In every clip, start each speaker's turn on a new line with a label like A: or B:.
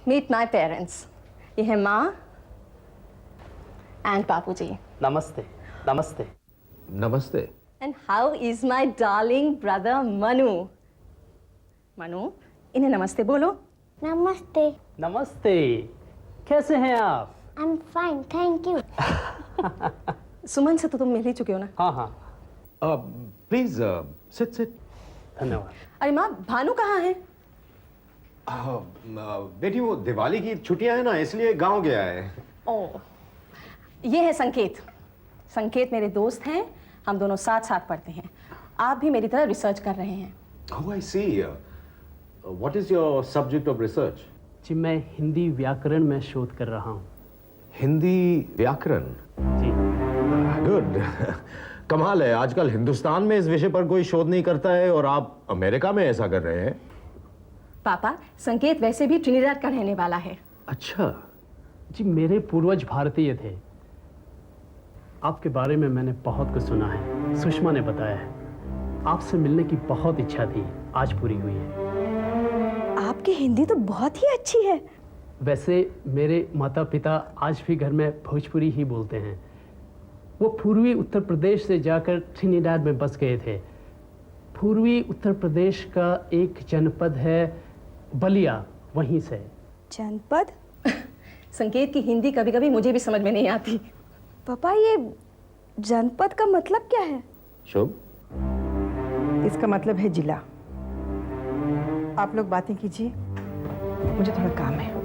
A: Meet my parents. ये है माँ and बापूजी.
B: नमस्ते नमस्ते
C: नमस्ते।
A: And how is my darling brother Manu? Manu, इन्हें नमस्ते बोलो.
D: नमस्ते।
B: नमस्ते। कैसे हैं आप?
D: I'm fine, thank you.
A: सुमन से तो तुम मिल ही चुके हो ना?
B: हाँ हाँ
C: प्लीज सिट।
B: धन्यवाद।
A: अरे माँ, भानु कहाँ है?
C: बेटी वो दिवाली की छुट्टियां हैं ना, इसलिए गांव गया है।
A: ओह, ये है संकेत। संकेत मेरे दोस्त हैं, हम दोनों साथ साथ पढ़ते हैं। आप भी मेरी तरह रिसर्च कर रहे हैं।
C: Oh, I see. What is your subject of research?
B: जी मैं हिंदी व्याकरण में शोध कर रहा हूँ।
C: हिंदी व्याकरण।
B: जी
C: गुड। कमाल है, आजकल हिंदुस्तान में इस विषय पर कोई शोध नहीं करता है और आप अमेरिका में ऐसा कर रहे हैं।
A: पापा, संकेत वैसे भी ट्रिनिडाद का रहने वाला है।
B: अच्छा जी, मेरे पूर्वज भारतीय थे। आपके बारे में मैंने बहुत कुछ सुना है, सुषमा ने बताया है। आपसे मिलने की बहुत इच्छा थी, आज पूरी हुई है।
A: आपकी हिंदी तो बहुत ही अच्छी है।
B: वैसे मेरे माता पिता आज भी घर में भोजपुरी ही बोलते हैं। वो पूर्वी उत्तर प्रदेश से जाकर ट्रिनिडाद में बस गए थे। पूर्वी उत्तर प्रदेश का एक जनपद है बलिया, वहीं से।
A: जनपद? संकेत की हिंदी कभी कभी मुझे भी समझ में नहीं आती। पापा, ये जनपद का मतलब क्या है?
C: शुभ,
E: इसका मतलब है जिला। आप लोग बातें कीजिए, मुझे थोड़ा काम है।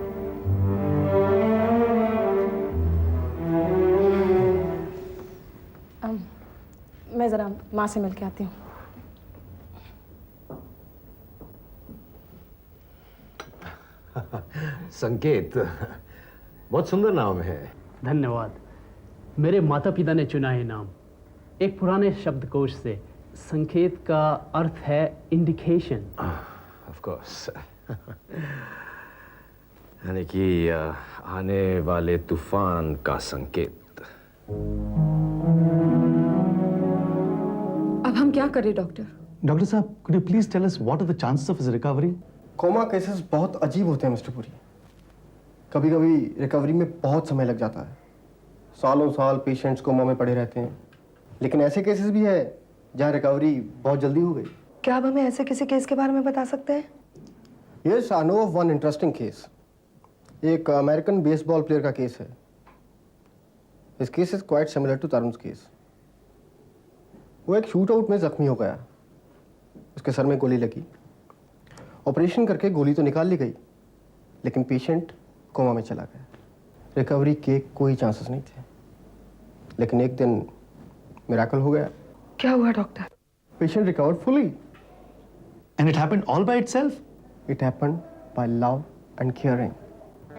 A: मैं जरा माँ से मिल के आती हूँ।
C: संकेत बहुत सुंदर नाम है।
B: धन्यवाद। मेरे माता पिता ने चुना है नाम, एक पुराने शब्दकोश से। संकेत का अर्थ है इंडिकेशन।
C: Of course. यानी कि आने वाले तूफान का संकेत।
A: अब हम क्या करें डॉक्टर?
F: डॉक्टर साहब, could you please tell us what are the chances of his recovery?
G: Coma cases बहुत अजीब होते हैं मिस्टर पुरी। कभी कभी रिकवरी में बहुत समय लग जाता है, सालों साल पेशेंट्स कोमा में पड़े रहते हैं। लेकिन ऐसे केसेस भी है जहाँ रिकवरी बहुत जल्दी हो गई।
E: क्या आप हमें ऐसे किसी केस के बारे में बता सकते हैं?
G: Yes, I know of one interesting case. एक अमेरिकन बेसबॉल प्लेयर का केस है। His case is quite similar to तरुण's केस। वो एक शूट आउट में जख्मी हो गया, उसके सर में गोली लगी। ऑपरेशन करके गोली तो निकाल ली गई, लेकिन पेशेंट कोमा में चला गया। रिकवरी के कोई चांसेस नहीं थे, लेकिन एक दिन मिरेकल हो गया।
E: क्या हुआ doctor?
G: Patient recovered fully.
F: And it happened all by itself?
G: It happened by love and caring.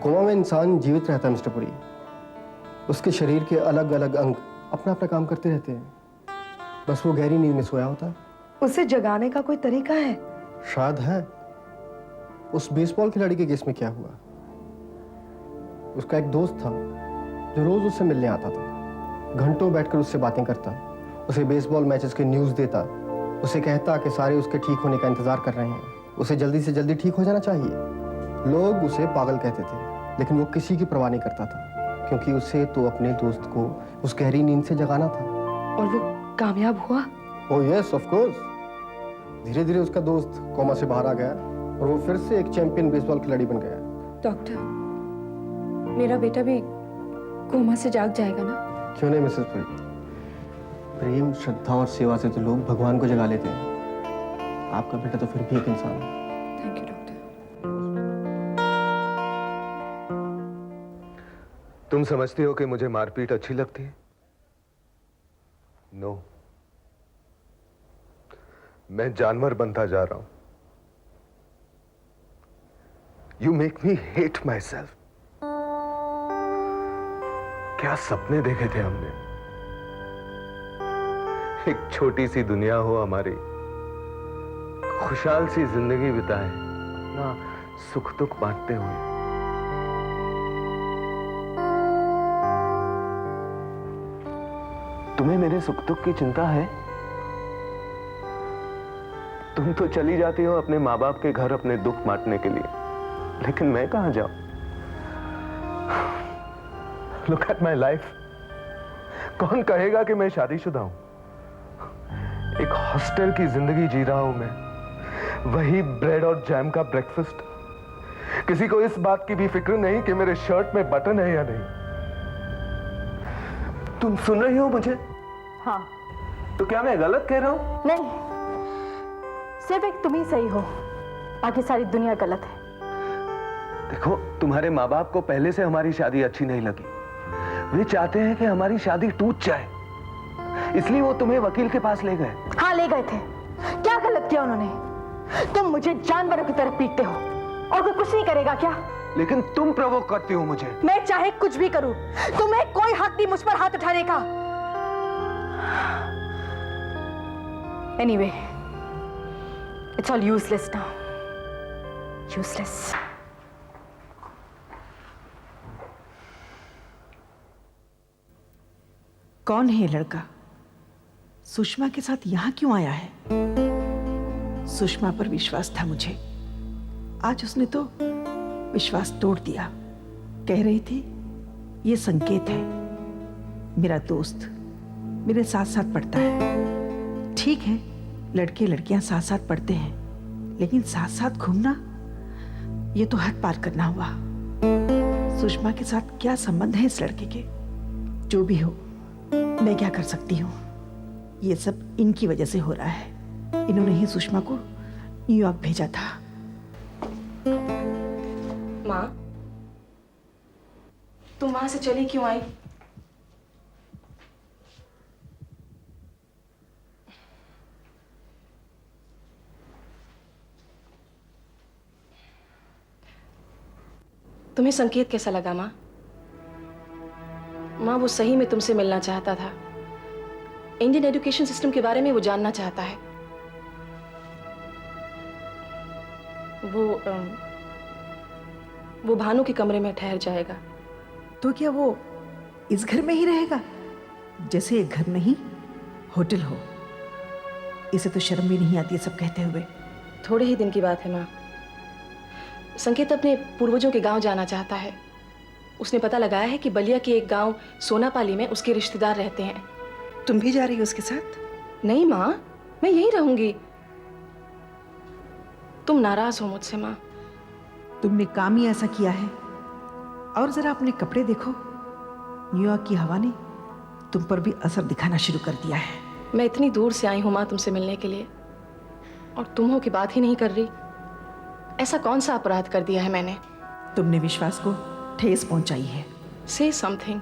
G: Coma में इंसान जीवित रहता है मिस्टर पुरी। उसके शरीर के अलग अलग अंग अपना अपना काम करते रहते हैं, बस वो गहरी नींद में सोया होता है।
E: उसे जगाने का कोई तरीका है?
G: शायद है। उस बेसबॉल खिलाड़ी के केस में क्या हुआ, उसका एक दोस्त था जो रोज उससे मिलने आता था, घंटों बैठकर उससे बातें करता, उसे बेसबॉल मैचेस के न्यूज़ देता, उसे कहता कि सारे उसके ठीक होने का इंतजार कर रहे हैं, उसे जल्दी से जल्दी ठीक हो जाना चाहिए। लोग उसे पागल कहते थे, लेकिन वो किसी की परवाह नहीं करता था, क्योंकि उसे तो अपने दोस्त को उस गहरी नींद से जगाना था।
E: और वो कामयाब हुआ?
G: Oh yes, of course. धीरे धीरे उसका दोस्त कोमा से बाहर आ गया और वो फिर से एक चैंपियन बेसबॉल खिलाड़ी बन गया।
H: डॉक्टर, मेरा बेटा भी कोमा से जाग जाएगा ना?
G: क्यों नहीं मिसेस पुरी, प्रेम, श्रद्धा और सेवा से तो लोग भगवान को जगा लेते हैं। आपका बेटा तो फिर भी एक इंसान है।
H: Thank you doctor.
I: तुम समझती हो कि मुझे मारपीट अच्छी लगती है? नो, मैं जानवर बनता जा रहा हूं। You make me hate my self. क्या सपने देखे थे हमने, एक छोटी सी दुनिया हो हमारी, खुशहाल सी जिंदगी बिताए ना, सुख दुख बांटते हुए। तुम्हें मेरे सुख दुख की चिंता है? तुम तो चली जाती हो अपने माँ बाप के घर अपने दुख बांटने के लिए, लेकिन मैं कहां जाऊं? Look at my life. कौन कहेगा कि मैं शादीशुदा हूं? एक हॉस्टल की जिंदगी जी रहा हूं मैं, वही ब्रेड और जैम का ब्रेकफास्ट। किसी को इस बात की भी फिक्र नहीं कि मेरे शर्ट में बटन है या नहीं। तुम सुन रही हो मुझे?
E: हाँ।
I: तो क्या मैं गलत कह रहा हूं?
A: नहीं, सिर्फ एक तुम ही सही हो, बाकी सारी दुनिया गलत है।
I: देखो, तुम्हारे माँ बाप को पहले से हमारी शादी अच्छी नहीं लगी। वे चाहते हैं कि हमारी शादी टूट जाए, इसलिए वो तुम्हें वकील के पास ले गए।
A: हाँ, ले गए थे। क्या गलत किया उन्होंने? तुम मुझे जानवरों की तरह पीटते हो और कोई कुछ नहीं करेगा क्या?
I: लेकिन तुम प्रोवोक करती हो मुझे।
A: मैं चाहे कुछ भी करूं, तुम्हें कोई हक नहीं मुझ पर हाथ उठाने का। Anyway, it's all useless now. Useless.
E: कौन है ये लड़का? सुषमा के साथ यहां क्यों आया है? सुषमा पर विश्वास था मुझे, आज उसने तो विश्वास तोड़ दिया। कह रही थी ये संकेत है, मेरा दोस्त, मेरे साथ साथ पढ़ता है। ठीक है, लड़के लड़कियां साथ साथ पढ़ते हैं, लेकिन साथ साथ घूमना, ये तो हद पार करना हुआ। सुषमा के साथ क्या संबंध है इस लड़के के? जो भी हो, मैं क्या कर सकती हूँ? ये सब इनकी वजह से हो रहा है। इन्होंने ही सुषमा को न्यूयॉर्क भेजा था।
A: माँ, तुम वहां से चली क्यों आई? तुम्हें संकेत कैसा लगा माँ? माँ, वो सही में तुमसे मिलना चाहता था। इंडियन एजुकेशन सिस्टम के बारे में वो जानना चाहता है। वो भानु के कमरे में ठहर जाएगा।
E: तो क्या वो इस घर में ही रहेगा? जैसे ये घर नहीं होटल हो। इसे तो शर्म भी नहीं आती है सब कहते हुए।
A: थोड़े ही दिन की बात है माँ। संकेत अपने पूर्वजों के गांव जाना चाहता है। उसने पता लगाया है कि बलिया के एक गांव सोनापाली में उसके रिश्तेदार रहते हैं।
E: तुम भी जा रही हो उसके साथ?
A: नहीं माँ, मैं यहीं रहूंगी। तुम नाराज हो मुझसे माँ।
E: तुमने काम ही ऐसा किया है। और जरा अपने कपड़े देखो, न्यूयॉर्क की हवा ने तुम पर भी असर दिखाना शुरू कर दिया है।
A: मैं इतनी दूर से आई हूं माँ तुमसे मिलने के लिए, और तुम हो कि बात ही नहीं कर रही। ऐसा कौन सा अपराध कर दिया है मैंने?
E: तुमने विश्वास को ठेस पहुंचाई है।
A: से समथिंग।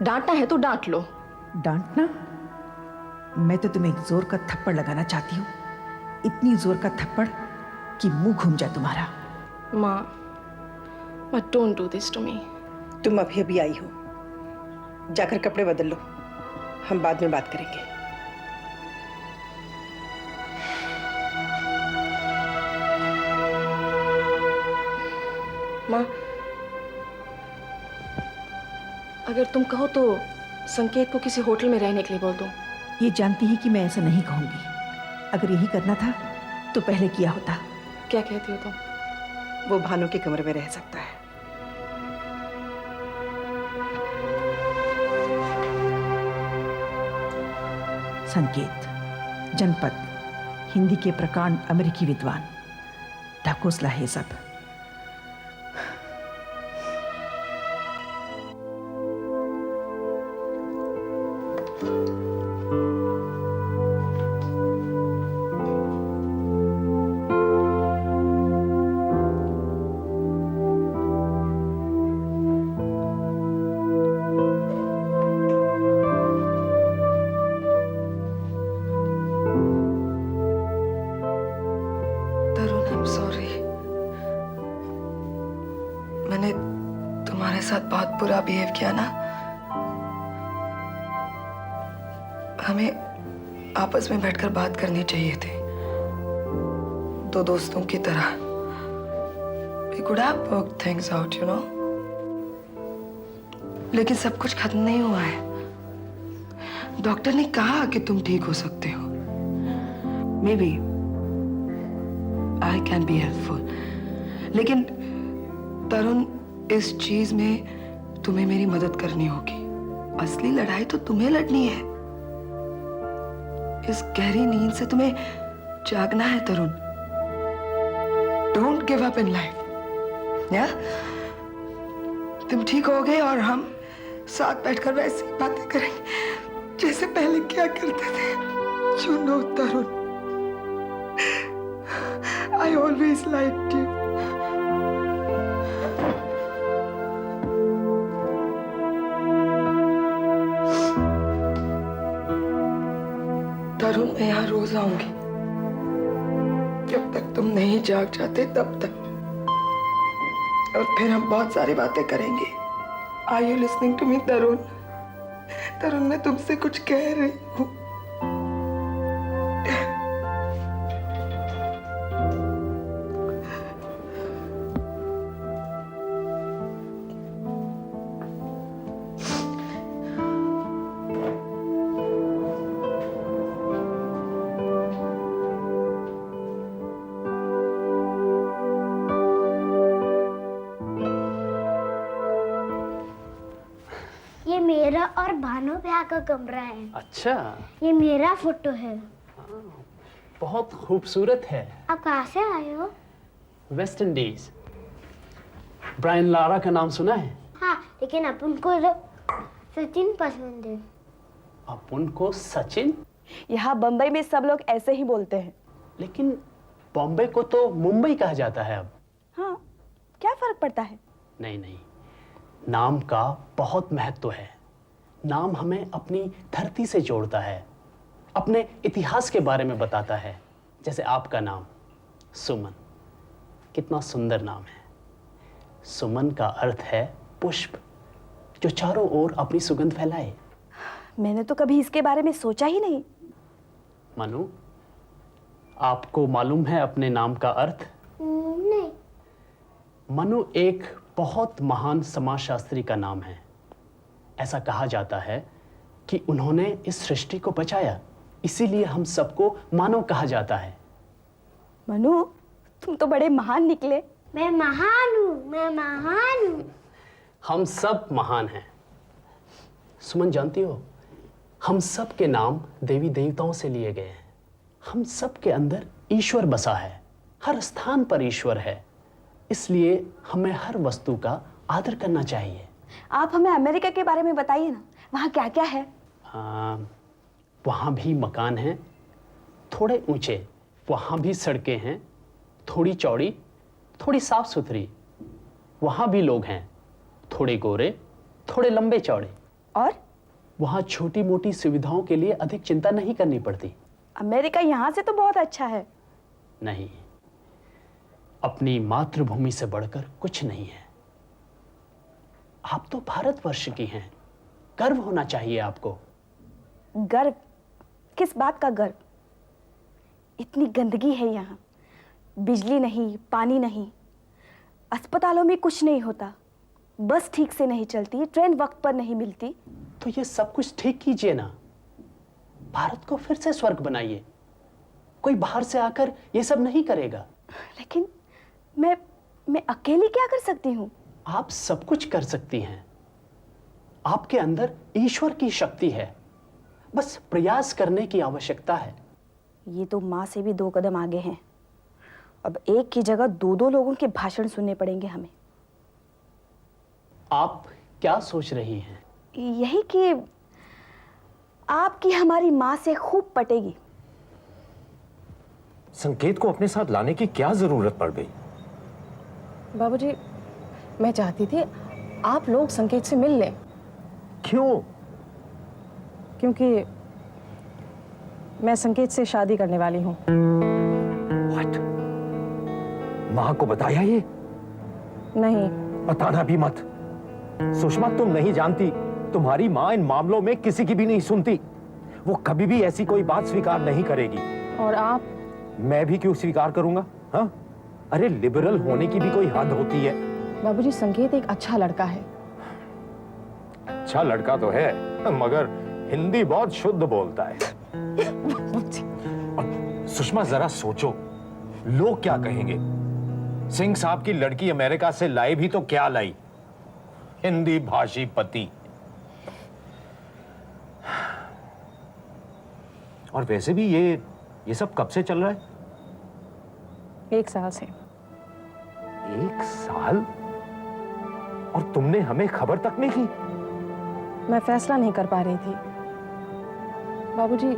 A: डांटना है तो डांट लो।
E: डांटना? मैं तो तुम्हें एक जोर का थप्पड़ लगाना चाहती हूँ। इतनी जोर का थप्पड़ कि मुंह घूम जाए तुम्हारा।
A: माँ, don't do this to me.
E: तुम अभी अभी आई हो, जाकर कपड़े बदल लो, हम बाद में बात करेंगे।
A: माँ, अगर तुम कहो तो संकेत को किसी होटल में रहने के लिए बोल दो।
E: ये जानती है कि मैं ऐसा नहीं कहूंगी। अगर यही करना था तो पहले किया होता।
A: क्या कहती हो तुम?
E: वो भानु के कमरे में रह सकता है। संकेत, जनपद, हिंदी के प्रकांड अमेरिकी विद्वान, ढकोसला है सब।
H: मैंने तुम्हारे साथ बहुत बुरा बिहेव किया ना। हमें आपस में बैठकर बात करनी चाहिए थी, दो दोस्तों की तरह। We could have worked things out, you know. लेकिन सब कुछ खत्म नहीं हुआ है। डॉक्टर ने कहा कि तुम ठीक हो सकते हो। Maybe I can be helpful. लेकिन तरुण इस चीज में तुम्हें मेरी मदद करनी होगी। असली लड़ाई तो तुम्हें लड़नी है। इस गहरी नींद से तुम्हें जागना है Tarun. Don't give up in life. या तुम ठीक हो गए और हम साथ बैठकर वैसी बातें करेंगे जैसे पहले क्या करते थे। You know, Tarun, I always liked you. तरुण, मैं यहाँ रोज आऊंगी जब तक तुम नहीं जाग जाते तब तक, और फिर हम बहुत सारी बातें करेंगे। Are you listening to me, तरुण? तरुण, मैं तुमसे कुछ कह रही हूँ।
D: ये मेरा और भानु भैया का कमरा है।
B: अच्छा,
D: ये मेरा फोटो है।
B: बहुत खूबसूरत है।
D: आप कहाँ से आए हो?
B: West Indies. ब्रायन लारा का नाम सुना है?
D: हाँ, लेकिन अपन को तो सचिन पसंद है।
B: अपन को सचिन?
A: यहाँ बम्बई में सब लोग ऐसे ही बोलते हैं।
B: लेकिन बॉम्बे को तो मुंबई कहा जाता है अब।
A: हाँ, क्या फर्क पड़ता है?
B: नहीं नहीं, नाम का बहुत महत्व है। नाम हमें अपनी धरती से जोड़ता है, अपने इतिहास के बारे में बताता है। जैसे आपका नाम सुमन, कितना सुंदर नाम है। सुमन का अर्थ है पुष्प, जो चारों ओर अपनी सुगंध फैलाए।
A: मैंने तो कभी इसके बारे में सोचा ही नहीं।
B: मनु, आपको मालूम है अपने नाम का अर्थ?
D: नहीं।
B: मनु एक बहुत महान समाजशास्त्री का नाम है। ऐसा कहा जाता है कि उन्होंने इस सृष्टि को बचाया, इसीलिए हम सबको मानव कहा जाता है।
A: मनु, तुम तो बड़े महान निकले।
D: मैं महान हूँ, मैं महान हूँ।
B: हम सब महान हैं। सुमन, जानती हो, हम सब के नाम देवी देवताओं से लिए गए हैं। हम सब के अंदर ईश्वर बसा है, हर स्थान पर ईश्वर है। इसलिए हमें हर वस्तु का आदर करना चाहिए।
A: आप हमें अमेरिका के बारे में बताइए ना, वहाँ क्या क्या है?
B: वहाँ भी मकान हैं, थोड़े ऊंचे। वहाँ भी सड़कें हैं, थोड़ी चौड़ी, थोड़ी साफ सुथरी। वहाँ भी लोग हैं, थोड़े गोरे, थोड़े लंबे चौड़े।
A: और
B: वहाँ छोटी मोटी सुविधाओं के लिए अधिक चिंता नहीं करनी पड़ती।
A: अमेरिका यहाँ से तो बहुत अच्छा है।
B: नहीं, अपनी मातृभूमि से बढ़कर कुछ नहीं है। आप तो भारतवर्ष की हैं, गर्व होना चाहिए आपको।
A: गर्व? किस बात का गर्व? इतनी गंदगी है यहाँ, बिजली नहीं, पानी नहीं, अस्पतालों में कुछ नहीं होता, बस ठीक से नहीं चलती, ट्रेन वक्त पर नहीं मिलती।
B: तो ये सब कुछ ठीक कीजिए ना, भारत को फिर से स्वर्ग बनाइए। कोई बाहर से आकर ये सब नहीं करेगा।
A: लेकिन मैं अकेली क्या कर सकती हूँ?
B: आप सब कुछ कर सकती हैं। आपके अंदर ईश्वर की शक्ति है, बस प्रयास करने की आवश्यकता है।
A: ये तो माँ से भी 2 कदम आगे हैं। अब एक की जगह 2-2 लोगों के भाषण सुनने पड़ेंगे हमें।
B: आप क्या सोच रही हैं?
A: यही कि आपकी हमारी माँ से खूब पटेगी।
C: संकेत को अपने साथ लाने की क्या जरूरत पड़ गई?
A: बाबूजी, मैं चाहती थी आप लोग संकेत से मिल लें।
C: क्यों?
A: क्योंकि मैं संकेत से शादी करने वाली हूँ।
C: What? माँ को बताया ये?
A: नहीं।
C: बताना भी मत। सुषमा, तुम नहीं जानती, तुम्हारी माँ इन मामलों में किसी की भी नहीं सुनती। वो कभी भी ऐसी कोई बात स्वीकार नहीं करेगी।
A: और आप?
C: मैं भी क्यों स्वीकार करूंगा? हाँ? अरे, लिबरल होने की भी कोई हद होती है।
A: बाबूजी, संकेत एक अच्छा लड़का है।
C: अच्छा लड़का तो है, मगर हिंदी बहुत शुद्ध बोलता है। सुषमा, जरा सोचो, लोग क्या कहेंगे? सिंह साहब की लड़की अमेरिका से लाई भी तो क्या लाई, हिंदी भाषी पति। और वैसे भी ये सब कब से चल रहा है?
J: 1 साल से।
C: 1 साल? और तुमने हमें खबर तक नहीं की?
J: मैं फैसला नहीं कर पा रही थी बाबूजी।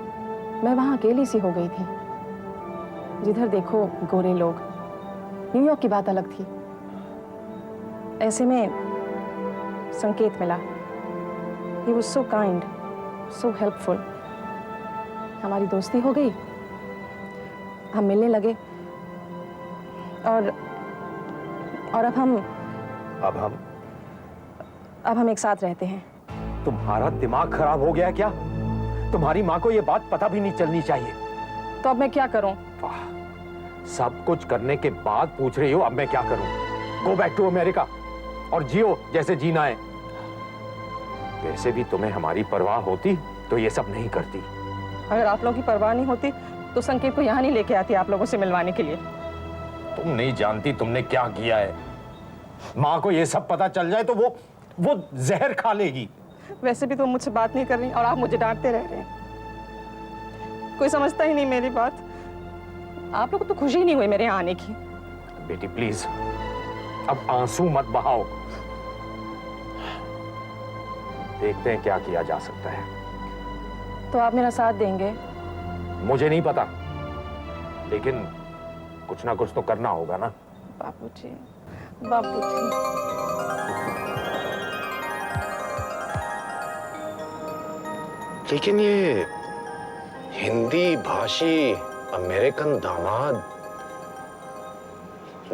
J: मैं वहां अकेली सी हो गई थी। जिधर देखो गोरे लोग। न्यूयॉर्क की बात अलग थी। ऐसे में संकेत मिला। He was so kind, so helpful. हमारी दोस्ती हो गई। हम मिलने लगे और अब हम एक साथ रहते हैं।
C: तुम्हारा दिमाग खराब हो गया क्या? तुम्हारी माँ को ये बात पता भी नहीं चलनी चाहिए।
J: तो अब मैं क्या करूं?
C: वाह, सब कुछ करने के बाद पूछ रही हो अब मैं क्या करूं? गो बैक टू अमेरिका और जियो जैसे जीना है। वैसे भी तुम्हें हमारी परवाह होती तो ये सब नहीं करती।
J: अगर आप लोगों की परवाह नहीं होती तो संकेत को यहाँ नहीं लेके आती आप लोगों से मिलवाने के लिए।
C: तुम नहीं जानती तुमने क्या किया है। माँ को ये सब पता चल जाए तो वो जहर खा लेगी।
J: वैसे भी तुम मुझसे बात नहीं कर रही और आप मुझे डांटते रह रहे हैं। कोई समझता ही नहीं मेरी बात। आप लोगों को तो खुशी ही नहीं हुई मेरे यहाँ आने की।
C: बेटी प्लीज अब आंसू मत बहाओ। देखते हैं क्या किया जा सकता है।
J: तो आप मेरा साथ देंगे?
C: मुझे नहीं पता, लेकिन कुछ ना कुछ तो करना होगा ना।
J: बाबूजी, बाबूजी।
C: लेकिन ये हिंदी भाषी अमेरिकन दामाद,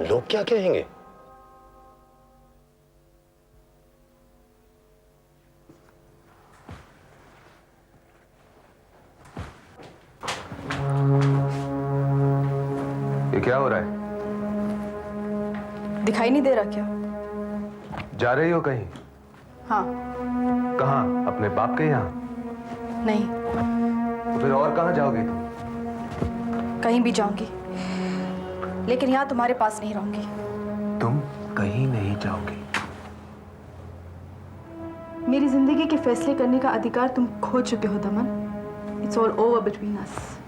C: लोग क्या कहेंगे?
I: ये क्या हो रहा है?
A: दिखाई नहीं दे रहा क्या?
I: जा रही हो कहीं?
A: हाँ।
I: कहाँ? अपने बाप के यहाँ?
A: नहीं।
I: तो फिर और कहाँ जाओगी तुम?
A: कहीं भी जाऊंगी, लेकिन यहाँ तुम्हारे पास नहीं रहूंगी।
I: तुम कहीं नहीं जाओगी।
A: मेरी जिंदगी के फैसले करने का अधिकार तुम खो चुके हो दमन। It's all over between us.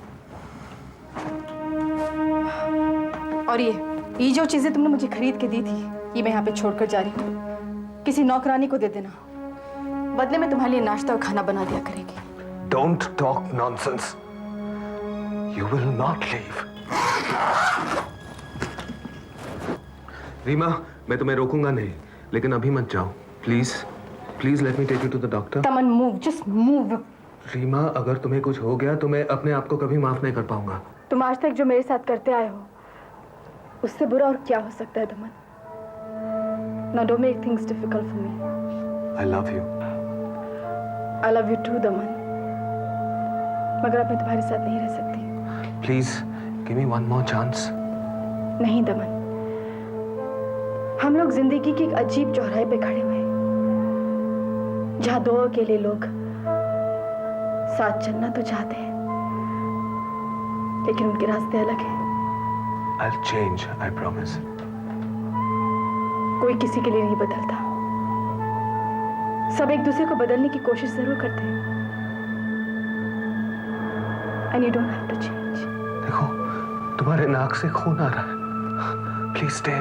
A: और ये जो चीजें तुमने मुझे खरीद के दी थी, ये मैं यहाँ पे छोड़कर जा रही हूँ। किसी नौकरानी को दे देना, बदले में तुम्हारे लिए नाश्ता और खाना बना दिया करेगी।
I: Don't talk nonsense. You will not leave. Reema, मैं तुम्हें रोकूंगा नहीं, लेकिन अभी मत जाओ। Please, please let me take you to the doctor.
A: Taman move, just move.
I: Reema, अगर तुम्हें कुछ हो गया तो मैं अपने आप को कभी माफ नहीं कर पाऊंगा।
A: तुम आज तक जो मेरे साथ करते आए हो, उससे बुरा और क्या हो सकता है दमन? Now don't make things difficult for me.
I: I love you.
A: I love you too, दमन। मगर अब मैं तुम्हारे साथ नहीं रह सकती।
I: Please, give me one more chance.
A: नहीं दमन, हम लोग जिंदगी की एक अजीब चौराहे पे खड़े हुए हैं, जहाँ दो अकेले लोग साथ चलना तो चाहते हैं, लेकिन उनके रास्ते अलग हैं।
I: I'll change, I promise.
A: कोई किसी के लिए नहीं बदलता। सब एक दूसरे को बदलने की कोशिश जरूर करते हैं। And you don't have to change.
I: देखो, तुम्हारे नाक से खून आ रहा है। Please stay.